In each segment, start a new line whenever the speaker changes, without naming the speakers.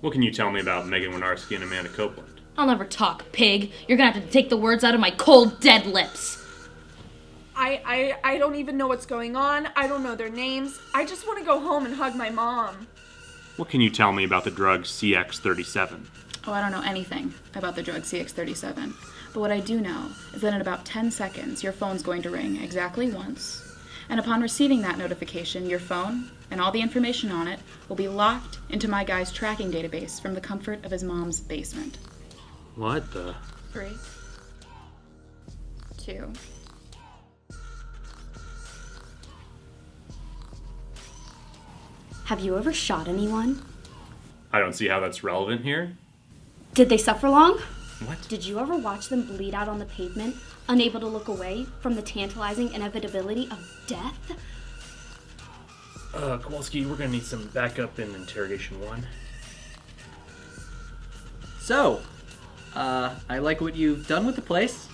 What can you tell me about Megan Winarski and Amanda Copeland?
I'll never talk, pig. You're gonna have to take the words out of my cold, dead lips.
I don't even know what's going on. I don't know their names. I just want to go home and hug my mom.
What can you tell me about the drug CX-37?
Oh, I don't know anything about the drug CX-37. But what I do know is that in about 10 seconds, your phone's going to ring exactly once. And upon receiving that notification, your phone and all the information on it will be locked into my guy's tracking database from the comfort of his mom's basement.
What the?
3, 2.
Have you ever shot anyone?
I don't see how that's relevant here.
Did they suffer long?
What?
Did you ever watch them bleed out on the pavement, unable to look away from the tantalizing inevitability of death?
Kowalski, we're gonna need some backup in interrogation 1.
So, I like what you've done with the place.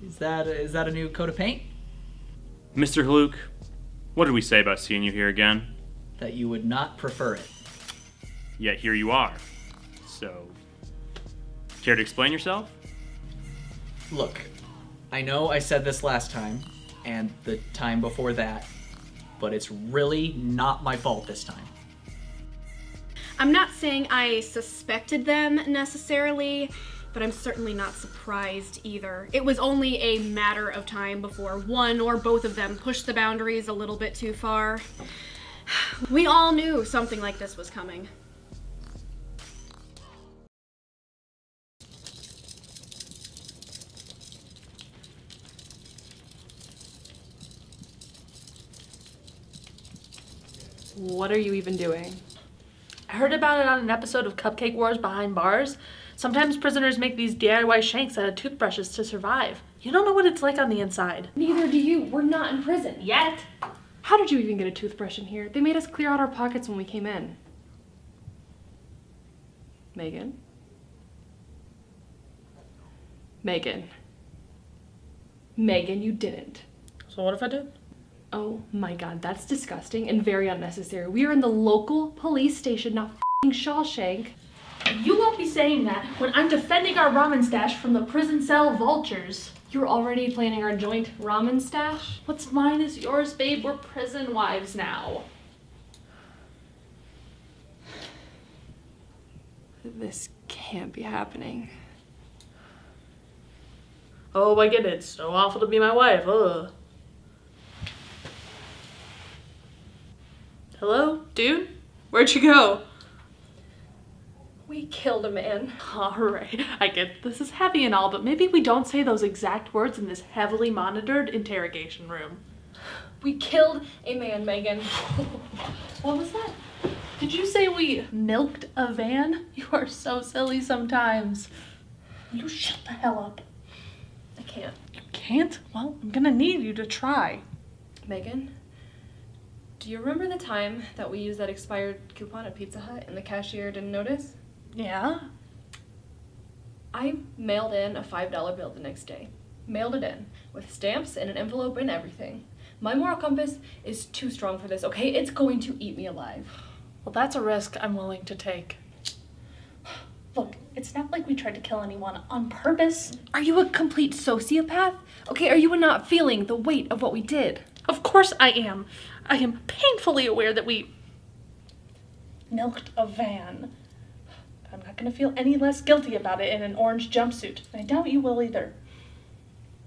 Is that a new coat of paint?
Mr. Haluk, what did we say about seeing you here again?
That you would not prefer it.
Yet here you are. So, care to explain yourself?
Look, I know I said this last time, and the time before that, but it's really not my fault this time.
I'm not saying I suspected them necessarily, but I'm certainly not surprised either. It was only a matter of time before one or both of them pushed the boundaries a little bit too far. We all knew something like this was coming.
What are you even doing? I heard about it on an episode of Cupcake Wars Behind Bars. Sometimes prisoners make these DIY shanks out of toothbrushes to survive. You don't know what it's like on the inside.
Neither do you. We're not in prison.
Yet.
How did you even get a toothbrush in here? They made us clear out our pockets when we came in. Megan? Megan, you didn't.
So what if I did?
Oh my god, that's disgusting and very unnecessary. We are in the local police station, not f***ing Shawshank.
You won't be saying that when I'm defending our ramen stash from the prison cell vultures.
You're already planning our joint ramen stash?
What's mine is yours, babe. We're prison wives now.
This can't be happening.
Oh, I get it. It's so awful to be my wife. Ugh. Hello, dude? Where'd you go?
We killed a man.
Alright, I get this is heavy and all, but maybe we don't say those exact words in this heavily monitored interrogation room.
We killed a man, Megan.
What was that? Did you say we milked a van? You are so silly sometimes. You shut the hell up.
I can't.
You can't? Well, I'm gonna need you to try.
Megan, do you remember the time that we used that expired coupon at Pizza Hut and the cashier didn't notice?
Yeah?
I mailed in a $5 bill the next day. Mailed it in with stamps and an envelope and everything. My moral compass is too strong for this, okay? It's going to eat me alive.
Well, that's a risk I'm willing to take.
Look, it's not like we tried to kill anyone on purpose.
Are you a complete sociopath? Okay, are you not feeling the weight of what we did?
Of course I am. I am painfully aware that we milked a van. I'm not gonna feel any less guilty about it in an orange jumpsuit. I doubt you will either.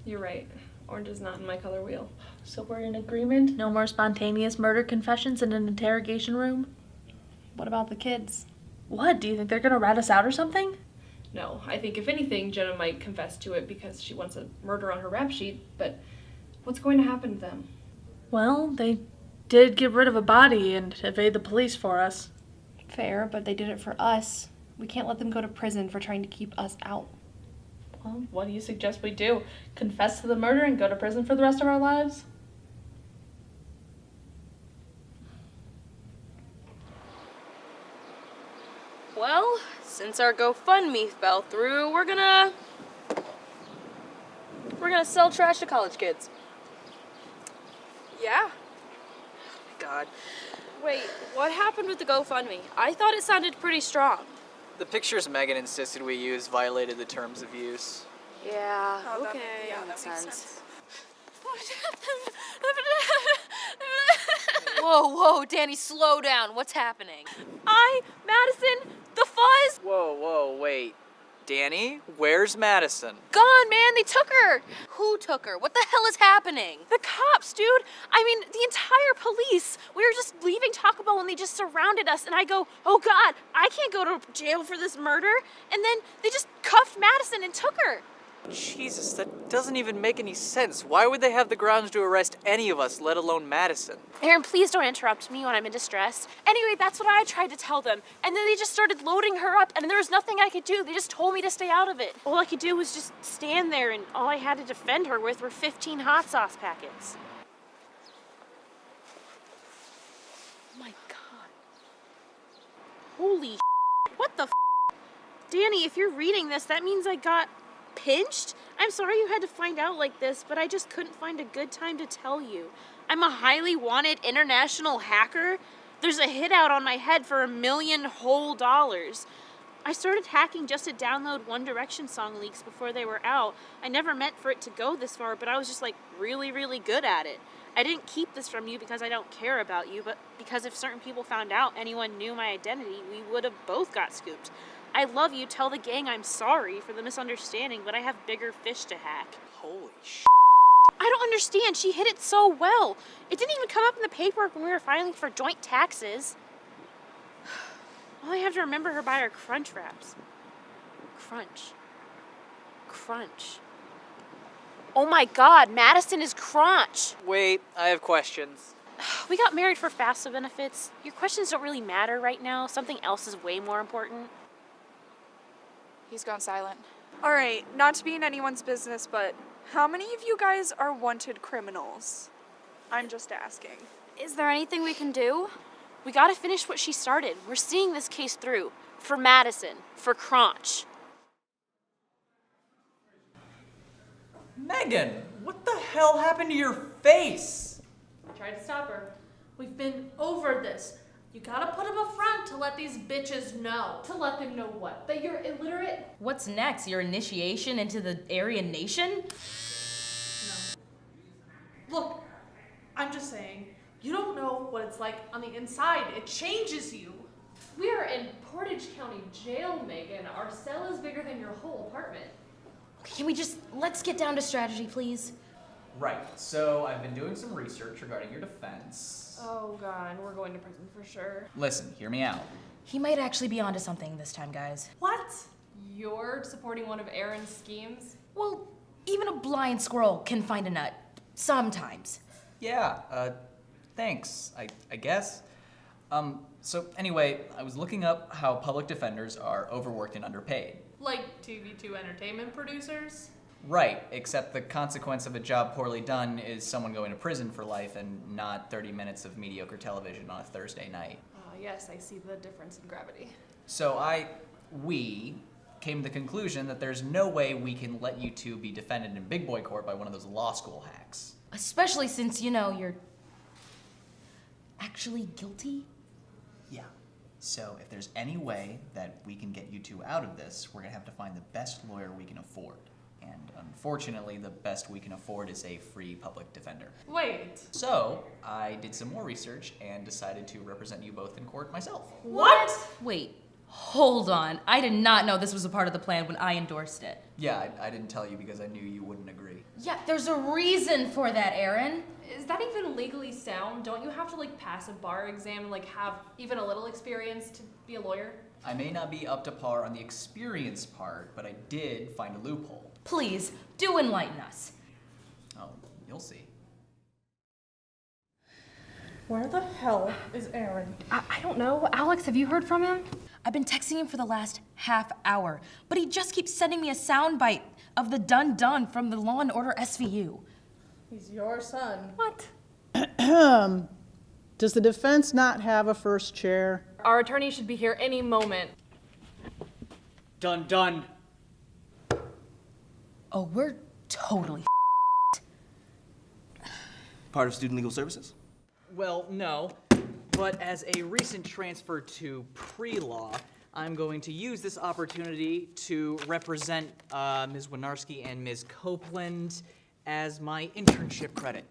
You're right. Orange is not in my color wheel.
So we're in agreement? No more spontaneous murder confessions in an interrogation room?
What about the kids?
What? Do you think they're gonna rat us out or something?
No, I think if anything, Jenna might confess to it because she wants a murder on her rap sheet, but what's going to happen to them?
Well, they did get rid of a body and evade the police for us.
Fair, but they did it for us. We can't let them go to prison for trying to keep us out.
Well, what do you suggest we do? Confess to the murder and go to prison for the rest of our lives?
Well, since our GoFundMe fell through, we're gonna sell trash to college kids.
Yeah.
God. Wait, what happened with the GoFundMe? I thought it sounded pretty strong.
The pictures Megan insisted we use violated the terms of use.
Yeah,
Oh,
okay,
that
makes
makes
sense. Whoa, Danny, slow down. What's happening? Madison, the fuzz!
Whoa, wait. Danny, where's Madison?
Gone, man, they took her! Who took her? What the hell is happening?
The cops, dude. I mean, the entire police. We were just leaving Taco Bell and they just surrounded us. And I go, oh God, I can't go to jail for this murder. And then they just cuffed Madison and took her.
Jesus, that doesn't even make any sense. Why would they have the grounds to arrest any of us, let alone Madison?
Aaron, please don't interrupt me when I'm in distress. Anyway, that's what I tried to tell them. And then they just started loading her up, and there was nothing I could do. They just told me to stay out of it. All I could do was just stand there, and all I had to defend her with were 15 hot sauce packets. Oh my God. Holy what the Danny, if you're reading this, that means I got pinched? I'm sorry you had to find out like this, but I just couldn't find a good time to tell you. I'm a highly wanted international hacker. There's a hit out on my head for $1 million whole. I started hacking just to download One Direction song leaks before they were out. I never meant for it to go this far, but I was just like really, really good at it. I didn't keep this from you because I don't care about you, but because if certain people found out anyone knew my identity, we would have both got scooped. I love you, tell the gang I'm sorry for the misunderstanding, but I have bigger fish to hack.
Holy sh**.
I don't understand, she hid it so well. It didn't even come up in the paperwork when we were filing for joint taxes. All I have to remember her by are crunch wraps. Crunch. Oh my God, Madison is Crunch.
Wait, I have questions.
We got married for FAFSA benefits. Your questions don't really matter right now. Something else is way more important.
He's gone silent.
All right, not to be in anyone's business, but how many of you guys are wanted criminals? I'm just asking.
Is there anything we can do?
We gotta finish what she started. We're seeing this case through. For Madison. For Crunch.
Megan, what the hell happened to your face?
I tried to stop her. We've been over this. You gotta put up a front to let these bitches know.
To let them know what? That you're illiterate?
What's next? Your initiation into the Aryan Nation?
Look, I'm just saying, you don't know what it's like on the inside. It changes you.
We are in Portage County Jail, Megan. Our cell is bigger than your whole apartment.
Can we let's get down to strategy, please?
Right, so I've been doing some research regarding your defense.
Oh God, we're going to prison for sure.
Listen, hear me out.
He might actually be onto something this time, guys.
What?
You're supporting one of Aaron's schemes?
Well, even a blind squirrel can find a nut. Sometimes.
Yeah, thanks, I guess. So anyway, I was looking up how public defenders are overworked and underpaid.
Like TV2 entertainment producers?
Right, except the consequence of a job poorly done is someone going to prison for life and not 30 minutes of mediocre television on a Thursday night.
Yes, I see the difference in gravity.
So we came to the conclusion that there's no way we can let you two be defended in big boy court by one of those law school hacks.
Especially since, you're actually guilty?
Yeah. So if there's any way that we can get you two out of this, we're gonna have to find the best lawyer we can afford. And unfortunately, the best we can afford is a free public defender.
Wait.
So I did some more research and decided to represent you both in court myself.
What?
Wait, Hold on. I did not know this was a part of the plan when I endorsed it.
Yeah, I didn't tell you because I knew you wouldn't agree.
Yeah, there's a reason for that, Aaron.
Is that even legally sound? Don't you have to like pass a bar exam and like have even a little experience to be a lawyer?
I may not be up to par on the experience part, but I did find a loophole.
Please, do enlighten us.
Oh, you'll see.
Where the hell is Aaron?
I don't know. Alex, have you heard from him?
I've been texting him for the last half hour, but he just keeps sending me a soundbite of the dun-dun from the Law & Order SVU.
He's your son.
What?
Does the defense not have a first chair?
Our attorney should be here any moment.
Done.
Oh, we're totally
Part of Student Legal Services?
Well, no. But as a recent transfer to pre-law, I'm going to use this opportunity to represent Ms. Winarski and Ms. Copeland as my internship credit.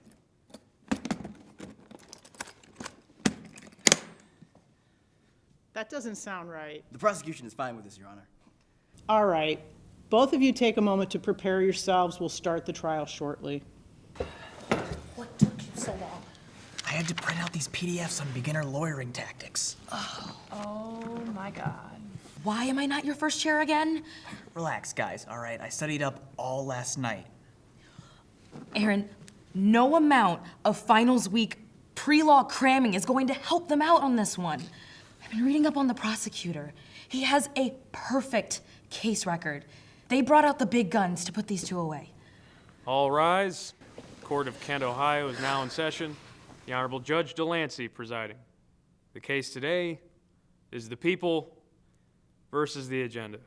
That doesn't sound right.
The prosecution is fine with this, Your Honor.
All right. Both of you take a moment to prepare yourselves. We'll start the trial shortly.
What took you so long?
I had to print out these PDFs on beginner lawyering tactics.
Oh my god.
Why am I not your first chair again?
Relax, guys, all right? I studied up all last night.
Aaron, no amount of finals week pre-law cramming is going to help them out on this one. I've been reading up on the prosecutor. He has a perfect case record. They brought out the big guns to put these two away.
All rise. Court of Kent, Ohio is now in session. The Honorable Judge Delancey presiding. The case today is the people versus the agenda.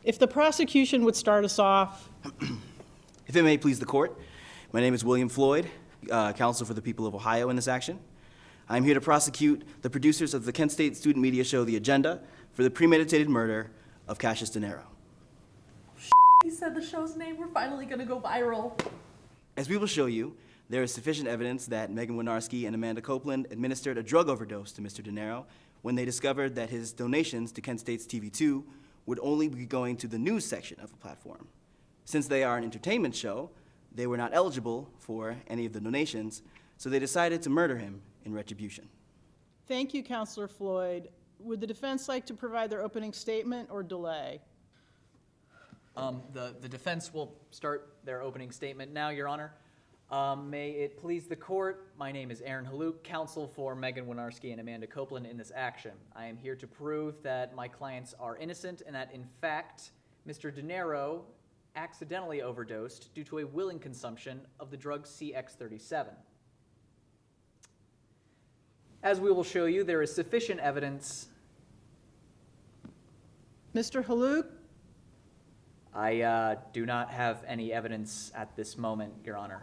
If the prosecution would start us off.
If it may please the court, my name is William Floyd, counsel for the people of Ohio in this action. I'm here to prosecute the producers of the Kent State student media show The Agenda for the premeditated murder of Cassius Dinero.
He said the show's name. We're finally gonna go viral.
As we will show you, there is sufficient evidence that Megan Winarski and Amanda Copeland administered a drug overdose to Mr. Dinero when they discovered that his donations to Kent State's TV2 would only be going to the news section of the platform. Since they are an entertainment show, they were not eligible for any of the donations, so they decided to murder him in retribution.
Thank you, Counselor Floyd. Would the defense like to provide their opening statement or delay?
The defense will start their opening statement now, Your Honor. May it please the court, my name is Aaron Haluk, counsel for Megan Winarski and Amanda Copeland in this action. I am here to prove that my clients are innocent and that, in fact, Mr. Dinero accidentally overdosed due to a willing consumption of the drug CX-37. As we will show you, there is sufficient evidence.
Mr. Haluk?
I do not have any evidence at this moment, Your Honor.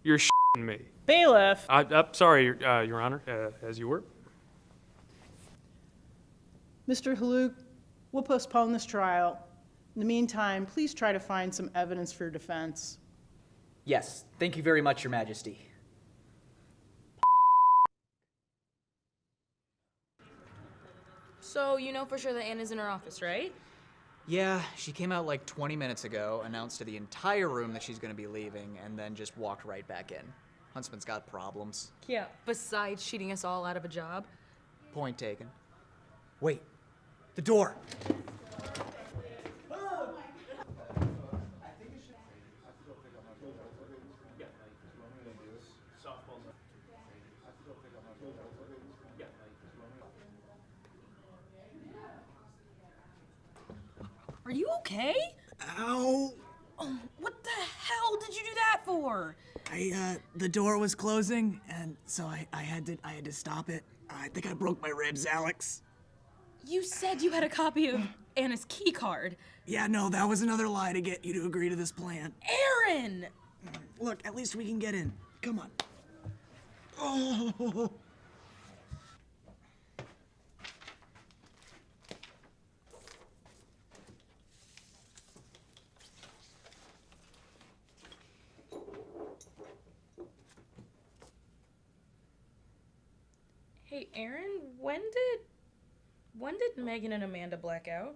You're shitting me.
Bailiff.
Sorry, Your Honor, as you were.
Mr. Haluk, we'll postpone this trial. In the meantime, please try to find some evidence for your defense.
Yes, thank you very much, Your Majesty.
So you know for sure that Anna's in her office, right?
Yeah, she came out like 20 minutes ago, announced to the entire room that she's going to be leaving, and then just walked right back in. Huntsman's got problems.
Yeah. Besides cheating us all out of a job.
Point taken. Wait, the door!
Are you okay?
Ow!
Oh, what the hell did you do that for?
The door was closing, and so I had to stop it. I think I broke my ribs, Alex.
You said you had a copy of Anna's key card.
Yeah, no, that was another lie to get you to agree to this plan.
Aaron!
Look, at least we can get in. Come on. Oh.
Hey, Aaron, when did Megan and Amanda black out?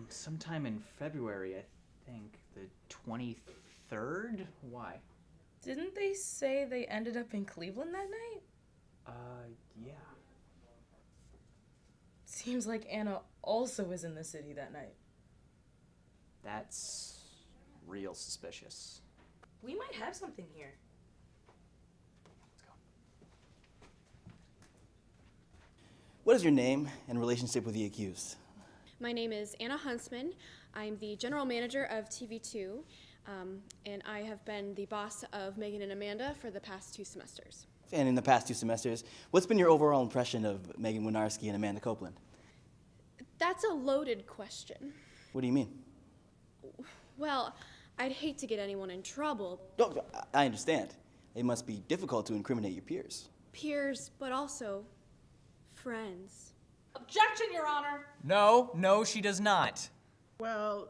Sometime in February, I think. The 23rd? Why?
Didn't they say they ended up in Cleveland that night?
Yeah.
Seems like Anna also was in the city that night.
That's real suspicious.
We might have something here.
What is your name and relationship with the accused?
My name is Anna Huntsman. I'm the general manager of TV2, and I have been the boss of Megan and Amanda for the past 2 semesters.
And in the past 2 semesters, what's been your overall impression of Megan Winarski and Amanda Copeland?
That's a loaded question.
What do you mean?
Well, I'd hate to get anyone in trouble.
Oh, I understand. It must be difficult to incriminate your peers.
Peers, but also friends.
Objection, Your Honor!
No, she does not.
Well,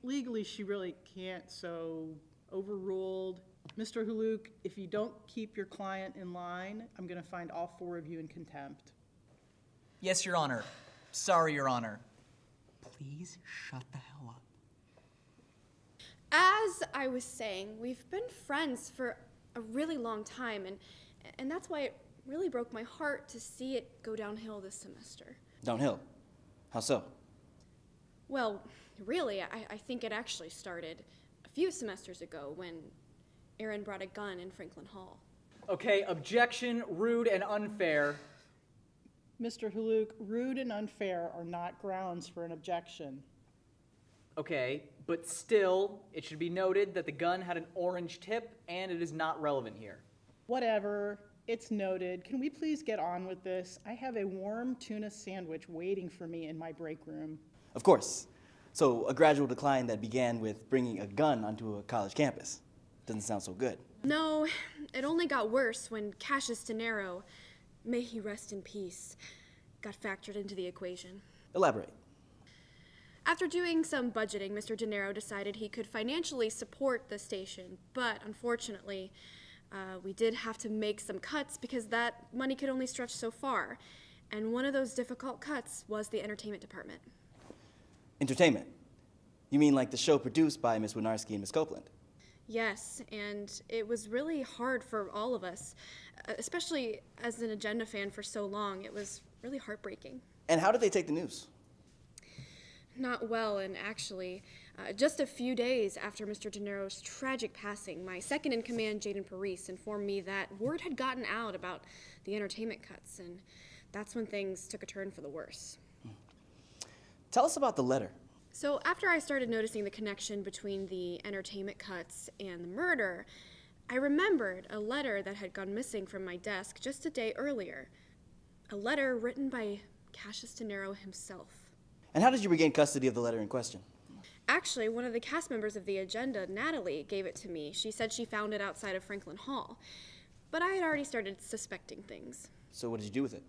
legally she really can't, so overruled. Mr. Haluk, if you don't keep your client in line, I'm going to find all 4 of you in contempt.
Yes, Your Honor. Sorry, Your Honor. Please shut the hell up.
As I was saying, we've been friends for a really long time, and that's why it really broke my heart to see it go downhill this semester.
Downhill? How so?
Well, really, I think it actually started a few semesters ago when Aaron brought a gun in Franklin Hall.
Okay, objection, rude and unfair.
Mr. Haluk, rude and unfair are not grounds for an objection.
Okay, but still, it should be noted that the gun had an orange tip and it is not relevant here.
Whatever, it's noted. Can we please get on with this? I have a warm tuna sandwich waiting for me in my break room.
Of course. So, a gradual decline that began with bringing a gun onto a college campus. Doesn't sound so good.
No, it only got worse when Cassius Dinero, may he rest in peace, got factored into the equation.
Elaborate.
After doing some budgeting, Mr. Dinero decided he could financially support the station, but unfortunately, we did have to make some cuts because that money could only stretch so far. And one of those difficult cuts was the entertainment department.
Entertainment? You mean like the show produced by Miss Winarski and Miss Copeland?
Yes, and it was really hard for all of us, especially as an Agenda fan for so long. It was really heartbreaking.
And how did they take the news?
Not well, and actually, just a few days after Mr. Dinero's tragic passing, my second-in-command, Jaden Parise, informed me that word had gotten out about the entertainment cuts, and that's when things took a turn for the worse.
Tell us about the letter.
So after I started noticing the connection between the entertainment cuts and the murder, I remembered a letter that had gone missing from my desk just a day earlier. A letter written by Cassius Dinero himself.
And how did you regain custody of the letter in question?
Actually, one of the cast members of the Agenda, Natalie, gave it to me. She said she found it outside of Franklin Hall. But I had already started suspecting things.
So what did you do with it?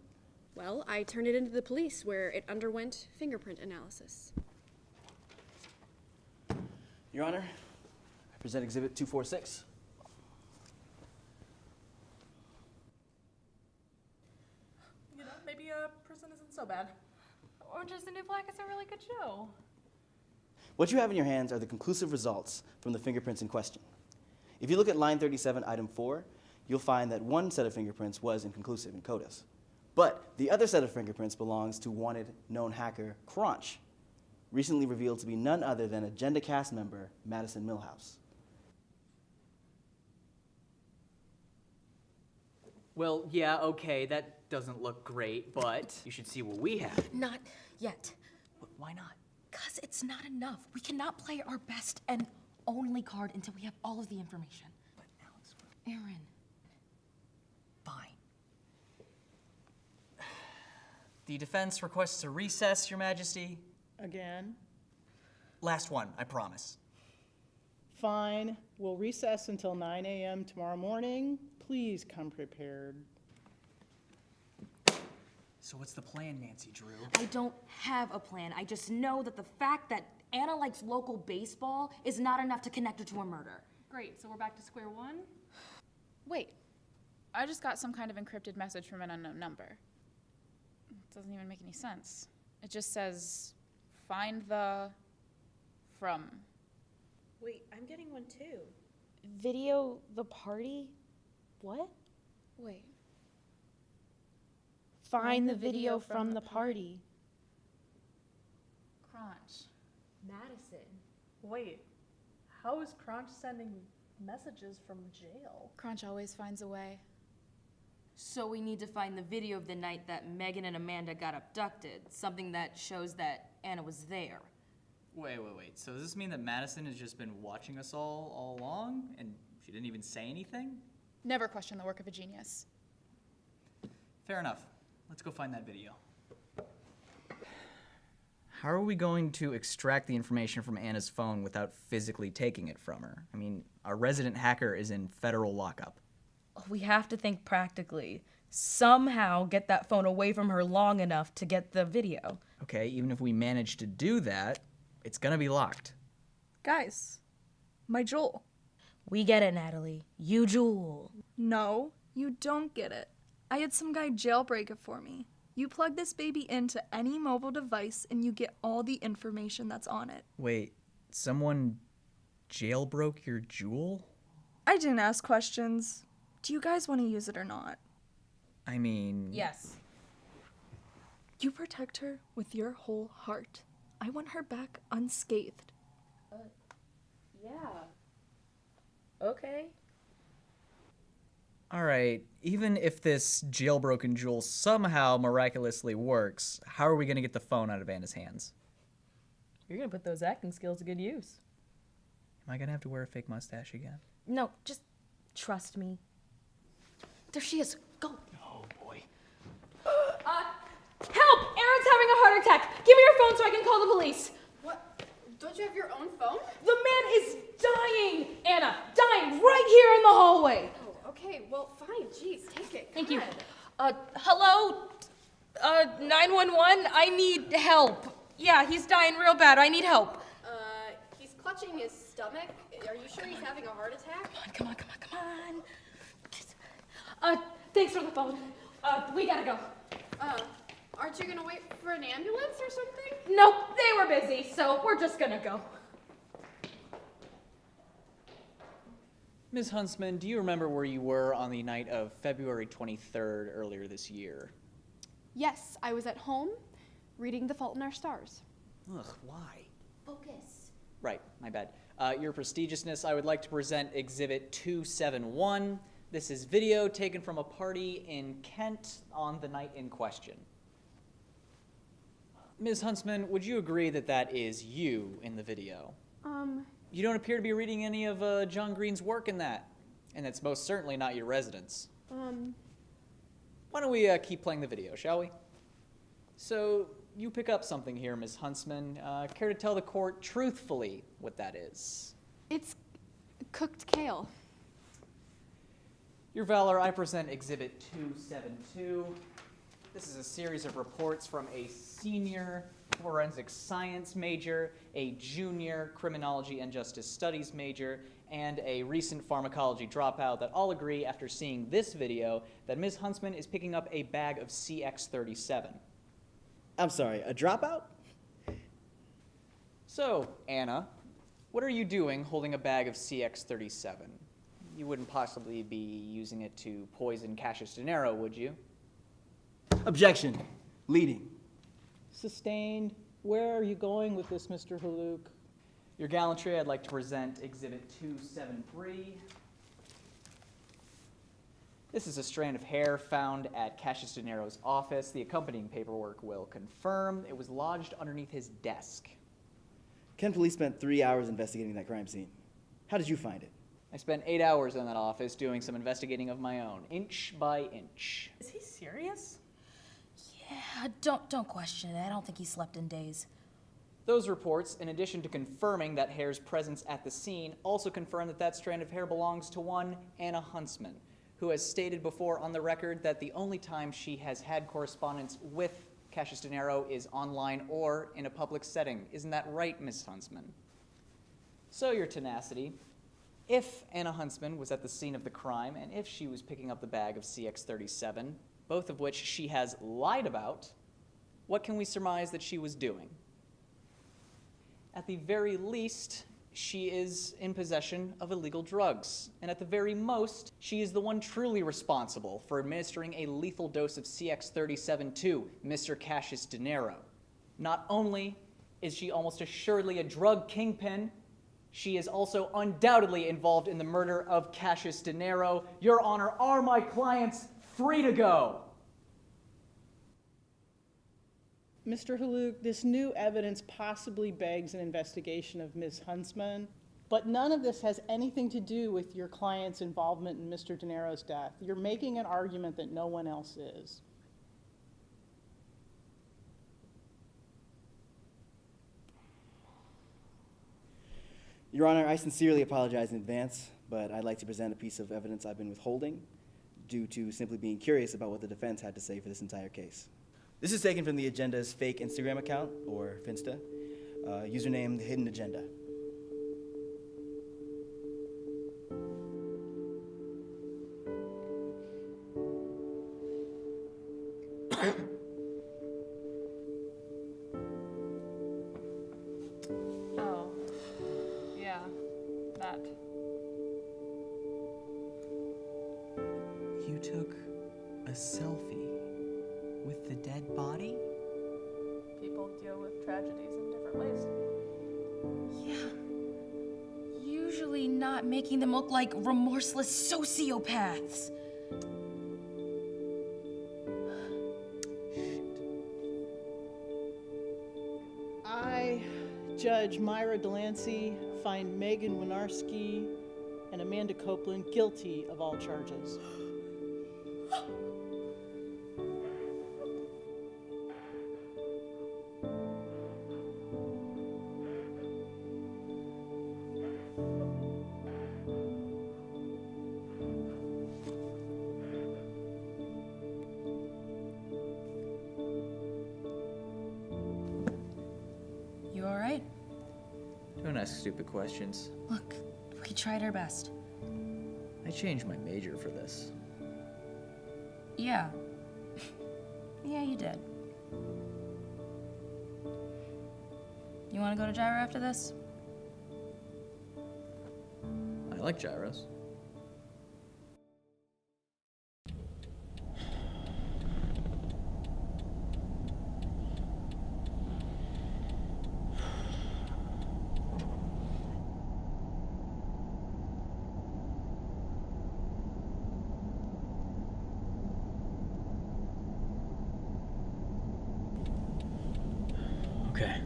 Well, I turned it into the police, where it underwent fingerprint analysis.
Your Honor, I present Exhibit 246.
You know, maybe prison isn't so bad. Orange is the New Black is a really good show.
What you have in your hands are the conclusive results from the fingerprints in question. If you look at line 37, item 4, you'll find that one set of fingerprints was inconclusive in CODIS. But the other set of fingerprints belongs to wanted known hacker Crunch, recently revealed to be none other than Agenda cast member Madison Milhouse.
Well, yeah, okay, that doesn't look great, but you should see what we have.
Not yet.
Why not?
Because it's not enough. We cannot play our best and only card until we have all of the information.
But Alex...
Aaron.
Fine. The defense requests a recess, Your Majesty.
Again?
Last one, I promise.
Fine. We'll recess until 9 a.m. tomorrow morning. Please come prepared.
So what's the plan, Nancy Drew?
I don't have a plan. I just know that the fact that Anna likes local baseball is not enough to connect her to a murder.
Great, so we're back to square one?
Wait,
I just got some kind of encrypted message from an unknown number. It doesn't even make any sense. It just says, find the from.
Wait, I'm getting one too. Video the party? What?
Wait.
Find the video from the party.
Crunch.
Madison. Wait, how is Crunch sending messages from jail?
Crunch always finds a way.
So we need to find the video of the night that Megan and Amanda got abducted, something that shows that Anna was there.
Wait. So does this mean that Madison has just been watching us all along, and she didn't even say anything?
Never question the work of a genius.
Fair enough. Let's go find that video. How are we going to extract the information from Anna's phone without physically taking it from her? I mean, our resident hacker is in federal lockup.
We have to think practically. Somehow get that phone away from her long enough to get the video.
Okay, even if we manage to do that, it's gonna be locked.
Guys, my Joel.
We get it, Natalie. You Jewel.
No, you don't get it. I had some guy jailbreak it for me. You plug this baby into any mobile device and you get all the information that's on it.
Wait, someone jailbroke your Jewel?
I didn't ask questions. Do you guys want to use it or not?
I mean...
Yes.
You protect her with your whole heart. I want her back unscathed.
Yeah. Okay.
Alright, even if this jailbroken Jewel somehow miraculously works, how are we gonna get the phone out of Anna's hands?
You're gonna put those acting skills to good use.
Am I gonna have to wear a fake mustache again?
No, just trust me. There she is. Go.
Oh boy.
Help! Aaron's having a heart attack. Give me your phone so I can call the police.
What? Don't you have your own phone?
The man is dying, Anna. Dying right here in the hallway.
Oh, okay. Well, fine. Jeez, take it.
Thank you.
God.
Hello? 911? I need help. Yeah, he's dying real bad. I need help.
He's clutching his stomach. Are you sure he's having a heart attack?
Come on.
Thanks for the phone. We gotta go.
Aren't you gonna wait for an ambulance or something?
Nope, they were busy, so we're just gonna go.
Ms. Huntsman, do you remember where you were on the night of February 23rd earlier this year?
Yes, I was at home reading The Fault in Our Stars.
Ugh, why?
Focus.
Right, my bad. Your prestigiousness, I would like to present Exhibit 271. This is video taken from a party in Kent on the night in question. Ms. Huntsman, would you agree that that is you in the video? You don't appear to be reading any of John Green's work in that, and it's most certainly not your residence. Why don't we keep playing the video, shall we? So, you pick up something here, Ms. Huntsman. Care to tell the court truthfully what that is?
It's cooked kale.
Your Valor, I present Exhibit 272. This is a series of reports from a senior forensic science major, a junior criminology and justice studies major, and a recent pharmacology dropout that all agree after seeing this video that Ms. Huntsman is picking up a bag of CX-37.
I'm sorry, a dropout?
So, Anna, what are you doing holding a bag of CX-37? You wouldn't possibly be using it to poison Cassius Dinero, would you?
Objection. Leading.
Sustained. Where are you going with this, Mr. Haluk? Your gallantry, I'd like to present Exhibit 273. This is a strand of hair found at Cassius Dinero's office. The accompanying paperwork will confirm it was lodged underneath his desk.
Kent police spent 3 hours investigating that crime scene. How did you find it?
I spent 8 hours in that office doing some investigating of my own, inch by inch.
Is he serious?
Yeah, don't question it. I don't think he slept in days.
Those reports, in addition to confirming that hair's presence at the scene, also confirm that that strand of hair belongs to one Anna Huntsman, who has stated before on the record that the only time she has had correspondence with Cassius Dinero is online or in a public setting. Isn't that right, Ms. Huntsman? So your tenacity. If Anna Huntsman was at the scene of the crime, and if she was picking up the bag of CX-37, both of which she has lied about, what can we surmise that she was doing? At the very least, she is in possession of illegal drugs. And at the very most, she is the one truly responsible for administering a lethal dose of CX-37 to Mr. Cassius Dinero. Not only is she almost assuredly a drug kingpin, she is also undoubtedly involved in the murder of Cassius Dinero. Your Honor, are my clients free to go?
Mr. Haluk, this new evidence possibly begs an investigation of Ms. Huntsman, but none of this has anything to do with your client's involvement in Mr. Dinero's death. You're making an argument that no one else is.
Your Honor, I sincerely apologize in advance, but I'd like to present a piece of evidence I've been withholding due to simply being curious about what the defense had to say for this entire case. This is taken from the Agenda's fake Instagram account, or Finsta, username The Hidden Agenda.
Oh, yeah, that.
You took a selfie with the dead body?
People deal with tragedies in different ways.
Yeah. Usually not making them look like remorseless sociopaths.
I, Judge Myra Delancey, find Megan Winarski and Amanda Copeland guilty of all charges.
You all right?
Don't ask stupid questions.
Look, we tried our best.
I changed my major for this.
Yeah. Yeah, you did. You want to go to Gyro after this?
I like gyros.
Okay.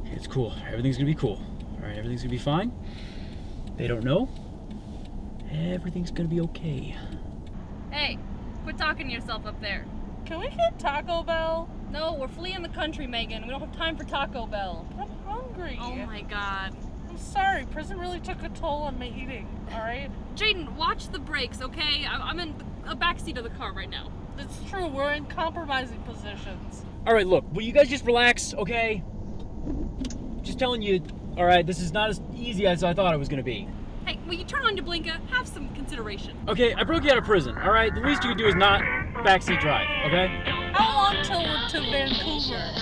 It's cool. Everything's gonna be cool. Alright, everything's gonna be fine. They don't know. Everything's gonna be okay.
Hey, quit talking to yourself up there.
Can we get Taco Bell?
No, we're fleeing the country, Megan. We don't have time for Taco Bell.
I'm hungry.
Oh my god.
I'm sorry. Prison really took a toll on my eating, alright?
Jaden, watch the brakes, okay? I'm in a backseat of the car right now.
It's true. We're in compromising positions.
Alright, look, will you guys just relax, okay? Just telling you, alright, this is not as easy as I thought it was gonna be.
Hey, will you turn on your blinker? Have some consideration.
Okay, I broke you out of prison, alright? The least you can do is not backseat drive, okay?
How long till we're to Vancouver?